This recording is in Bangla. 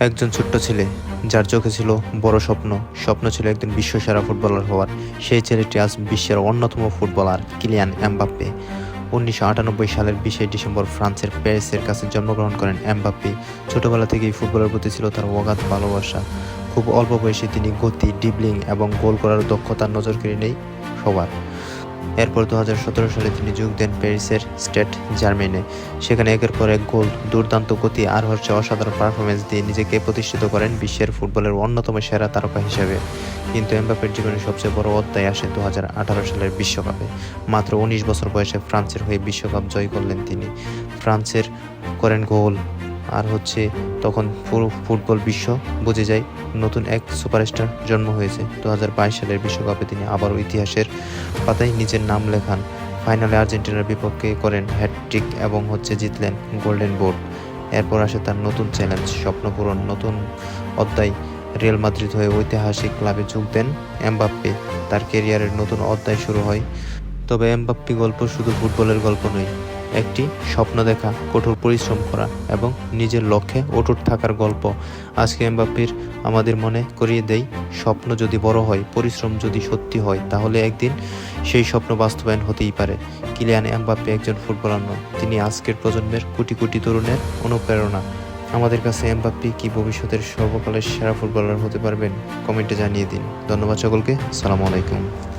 একজন ছোট্ট ছেলে যার চোখে ছিল বড় স্বপ্ন। স্বপ্ন ছিল একদিন বিশ্বসেরা ফুটবলার হওয়ার। সেই ছেলেটি আজ বিশ্বের অন্যতম ফুটবলার কিলিয়ান এমবাপ্পে। ১৯৯৮ সালের ২০ ডিসেম্বর ফ্রান্সের প্যারিসের কাছে জন্মগ্রহণ করেন এমবাপ্পে। ছোটবেলা থেকেই ফুটবলের প্রতি ছিল তার অগাধ ভালোবাসা। খুব অল্প বয়সে তিনি গতি, ড্রিবলিং এবং গোল করার দক্ষতার নজর কেড়ে নেয় সবার। এরপর ২০১৭ সালে তিনি যোগ দেন প্যারিসের স্টেড জার্মেনে। সেখানে একের পর এক গোল, দুর্দান্ত গতি আর অসাধারণ পারফরমেন্স দিয়ে নিজেকে প্রতিষ্ঠিত করেন বিশ্বের ফুটবলের অন্যতম সেরা তারকা হিসেবে। কিন্তু এমবাপ্পের জীবনে সবচেয়ে বড় অধ্যায় আসে ২০১৮ সালের বিশ্বকাপে। মাত্র ১৯ বছর বয়সে ফ্রান্সের হয়ে বিশ্বকাপ জয় করলেন তিনি। ফ্রান্সের করেন গোল আর তখন পুরো ফুটবল বিশ্ব বুঝে যায় নতুন এক সুপারস্টার জন্ম হয়েছে। ২০২২ সালের বিশ্বকাপে তিনি আবারও ইতিহাসের পাতায় নিজের নাম লেখান। ফাইনালে আর্জেন্টিনার বিপক্ষে করেন হ্যাটট্রিক এবং জিতলেন গোল্ডেন বুট। এরপর আসে তার নতুন চ্যালেঞ্জ, স্বপ্নপূরণ, নতুন অধ্যায়। রিয়াল মাদ্রিদ হয়ে ঐতিহাসিক ক্লাবে যোগ দেন এমবাপ্পে। তার ক্যারিয়ারের নতুন অধ্যায় শুরু হয়। তবে এমবাপ্পে গল্প শুধু ফুটবলের গল্প নয়, একটি স্বপ্ন দেখা, কঠোর পরিশ্রম করা এবং নিজের লক্ষ্যে অটুট থাকার গল্প। আজকে এমবাপ্পের আমাদের মনে করিয়ে দেয়, স্বপ্ন যদি বড় হয়, পরিশ্রম যদি সত্যি হয়, তাহলে একদিন সেই স্বপ্ন বাস্তবায়ন হতেই পারে। কিলিয়ান এমবাপ্পে একজন ফুটবলার নন, তিনি আজকের প্রজন্মের কোটি কোটি তরুণের অনুপ্রেরণা। আমাদের কাছে এমবাপ্পে কি ভবিষ্যতের সর্বকালের সেরা ফুটবলার হতে পারবেন? কমেন্টে জানিয়ে দিন। ধন্যবাদ সকলকে। আসসালামু আলাইকুম।